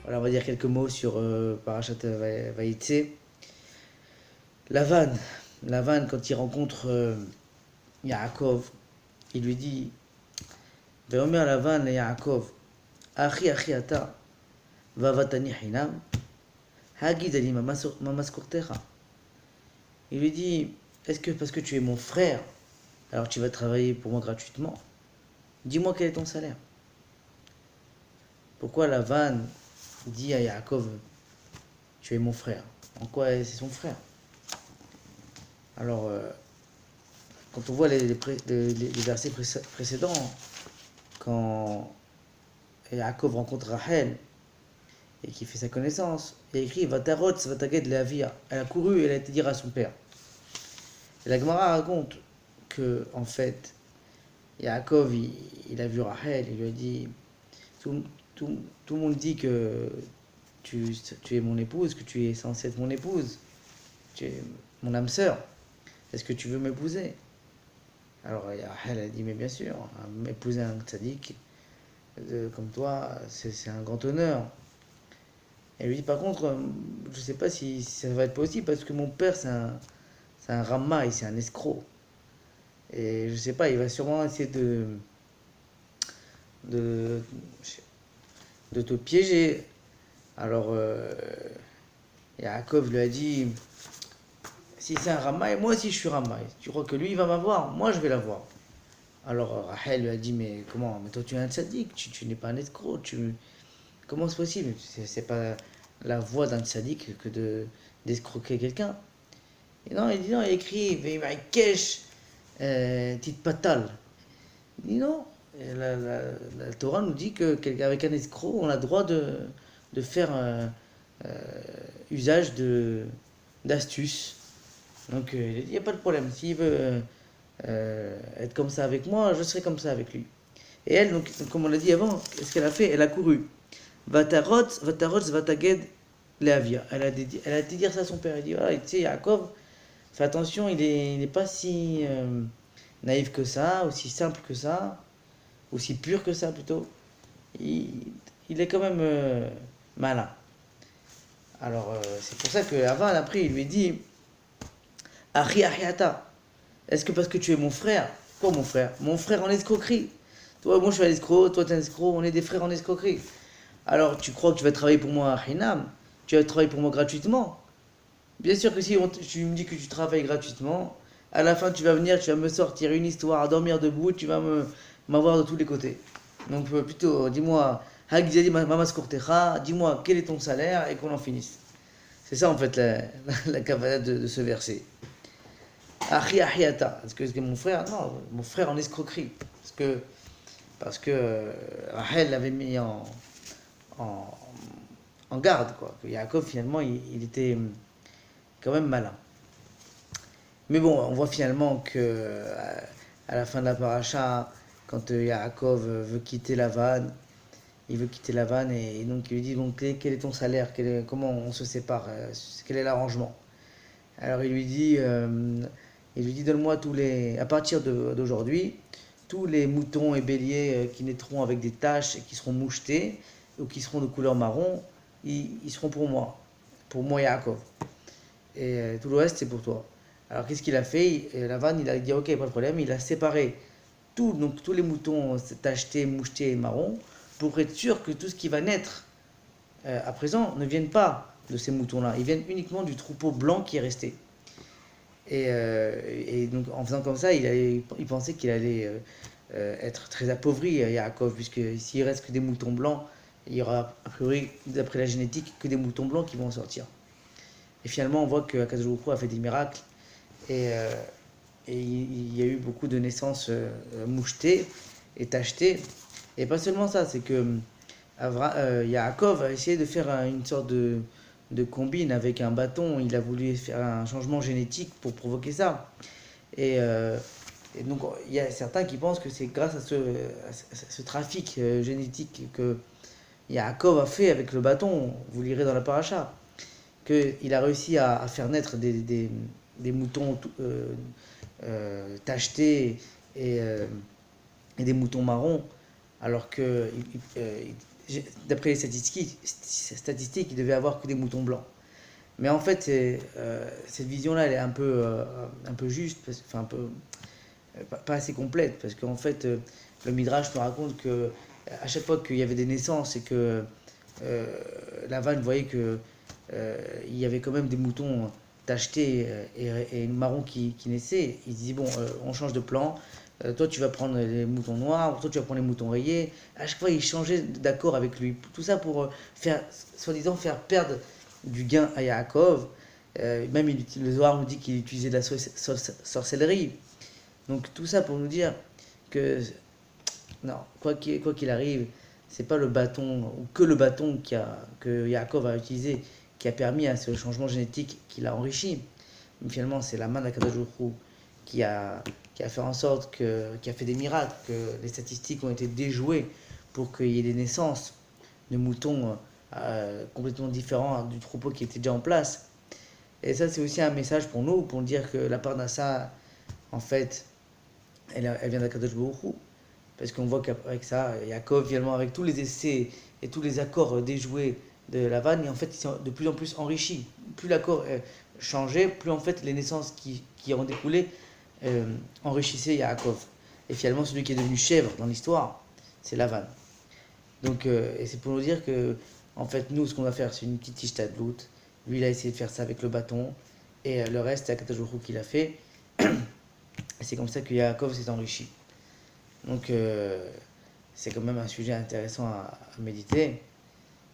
Voilà, on va dire quelques mots sur Parashat Vaïtse. Lavan, Lavan, quand il rencontre Yaakov, il lui dit Veomer Lavan le Yaakov, Achi Achi Ata, Vavatani Hinam, Hagid Ali Mamaskurtecha. Il lui dit Est-ce que parce que tu es mon frère, alors tu vas travailler pour moi gratuitement? Dis-moi quel est ton salaire. Pourquoi Lavan dit à Yaakov Tu es mon frère? En quoi c'est son frère? Alors, quand on voit les versets précédents, quand Yaakov rencontre Rachel et qui fait sa connaissance, il a écrit Vatarotz Vataged Leavia. Elle a couru et elle a été dire à son père. Et la Gemara raconte que, en fait, Yaakov, il a vu Rachel, il lui a dit tout le monde dit que tu es mon épouse, que tu es censée être mon épouse, tu es mon âme sœur. Est-ce que tu veux m'épouser? Alors Rachel a dit mais bien sûr, m'épouser un tzaddik comme toi, c'est un grand honneur. Elle lui dit par contre, je ne sais pas si ça va être possible parce que mon père c'est un ramaï, c'est un escroc. Et je ne sais pas, il va sûrement essayer de, de te piéger. Alors Yaakov lui a dit, si c'est un ramaï, moi aussi je suis ramaï. Tu crois que lui il va m'avoir? Moi je vais l'avoir. Alors Rachel lui a dit, mais comment? Mais toi tu es un tzaddik, tu n'es pas un escroc. Comment c'est possible? C'est pas la voie d'un tzaddik que d'escroquer quelqu'un. Et non, il dit non, il écrit Veimakesh Tit Patal. Il dit non. La Torah nous dit qu'avec un escroc, on a le droit de faire usage d'astuces. Donc il n'y a pas de problème. S'il veut être comme ça avec moi, je serai comme ça avec lui. Et elle, donc, comme on l'a dit avant, qu'est-ce qu'elle a fait? Elle a couru. Vatarotz, Vataged, Leavia. Elle a été dire ça à son père. Elle dit voilà, tu sais, Yaakov, fais attention, il n'est pas si naïf que ça, aussi simple que ça, aussi pur que ça plutôt. Il est quand même malin. Alors, c'est pour ça que avant, après, il lui dit Achi Achiata. Est-ce que parce que tu es mon frère? Quoi, mon frère? Mon frère en escroquerie. Toi, moi, je suis un escroc, toi, tu es un escroc, on est des frères en escroquerie. Alors, tu crois que tu vas travailler pour moi à Hinam? Tu vas travailler pour moi gratuitement? Bien sûr que si tu me dis que tu travailles gratuitement, à la fin, tu vas venir, tu vas me sortir une histoire à dormir debout, tu vas m'avoir de tous les côtés. Donc, plutôt, dis-moi, Hagizadi Mamas Kortecha, dis-moi quel est ton salaire et qu'on en finisse. C'est ça, en fait, la cavale de ce verset. Achi Achiata. Est-ce que mon frère? Non, mon frère en escroquerie. Parce que Rachel l'avait mis en, en garde, quoi. Que Yaakov, finalement, il était quand même malin. Mais bon, on voit finalement que à la fin de la paracha, quand Yaakov veut quitter la vanne, il veut quitter la vanne et donc il lui dit donc quel est ton salaire, comment on se sépare, quel est l'arrangement. Alors il lui dit donne-moi à partir d'aujourd'hui, tous les moutons et béliers qui naîtront avec des taches et qui seront mouchetés ou qui seront de couleur marron, ils seront pour moi Yaakov. Et tout le reste c'est pour toi. Alors qu'est-ce qu'il a fait? Lavan il a dit ok pas de problème, il a séparé donc tous les moutons tachetés, mouchetés et marrons pour être sûr que tout ce qui va naître à présent ne vienne pas de ces moutons-là, ils viennent uniquement du troupeau blanc qui est resté. Et donc en faisant comme ça, il pensait qu'il allait être très appauvri, Yaakov, puisque s'il reste que des moutons blancs, il y aura a priori, d'après la génétique, que des moutons blancs qui vont en sortir. Et finalement, on voit que Akadosh Baruch Hu a fait des miracles et il y a eu beaucoup de naissances mouchetées et tachetées. Et pas seulement ça, c'est que Yaakov a essayé de faire une sorte de combine avec un bâton. Il a voulu faire un changement génétique pour provoquer ça. Et donc, il y a certains qui pensent que c'est grâce à ce trafic génétique que Yaakov a fait avec le bâton, vous lirez dans la paracha, qu'il a réussi à faire naître des moutons tachetés et des moutons marrons, alors que d'après les statistiques, il devait avoir que des moutons blancs. Mais en fait, cette vision-là, elle est un peu juste, enfin un peu pas assez complète, parce qu'en fait, le Midrash nous raconte que à chaque fois qu'il y avait des naissances et que Lavan voyait que il y avait quand même des moutons tachetés et marrons qui naissaient, il dit bon, on change de plan. Toi tu vas prendre les moutons noirs, toi tu vas prendre les moutons rayés. À chaque fois il changeait d'accord avec lui. Tout ça pour faire, soi-disant, faire perdre du gain à Yaakov. Même le Zohar nous dit qu'il utilisait de la sorcellerie. Donc tout ça pour nous dire que non, quoi qu'il arrive, c'est pas le bâton ou que le bâton que Yaakov a utilisé qui a permis à ce changement génétique qui l'a enrichi. Mais finalement, c'est la main d'Akadosh Baruch Hu qui a fait en sorte qui a fait des miracles, que les statistiques ont été déjouées pour qu'il y ait des naissances de moutons complètement différents du troupeau qui était déjà en place. Et ça, c'est aussi un message pour nous, pour dire que la parnassa, en fait, elle vient d'Akadosh Baruch Hu. Parce qu'on voit qu'avec ça, Yaakov, finalement, avec tous les essais et tous les accords déjoués de Lavan, et en fait, ils sont de plus en plus enrichis. Plus l'accord changeait, plus en fait les naissances qui en découlaient enrichissaient Yaakov. Et finalement, celui qui est devenu chèvre dans l'histoire, c'est Lavan. Donc, et c'est pour nous dire que, en fait, nous, ce qu'on va faire, c'est une petite ishtadlout. Lui, il a essayé de faire ça avec le bâton, et le reste, c'est Akadosh Baruch Hu qui l'a fait. Et c'est comme ça que Yaakov s'est enrichi. Donc, c'est quand même un sujet intéressant à méditer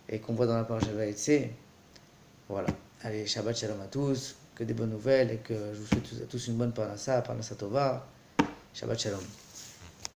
et qu'on voit dans la parole de Vaïtsé. Voilà. Allez, Shabbat Shalom à tous, que des bonnes nouvelles et que je vous souhaite à tous une bonne Parnassa Tova. Shabbat Shalom.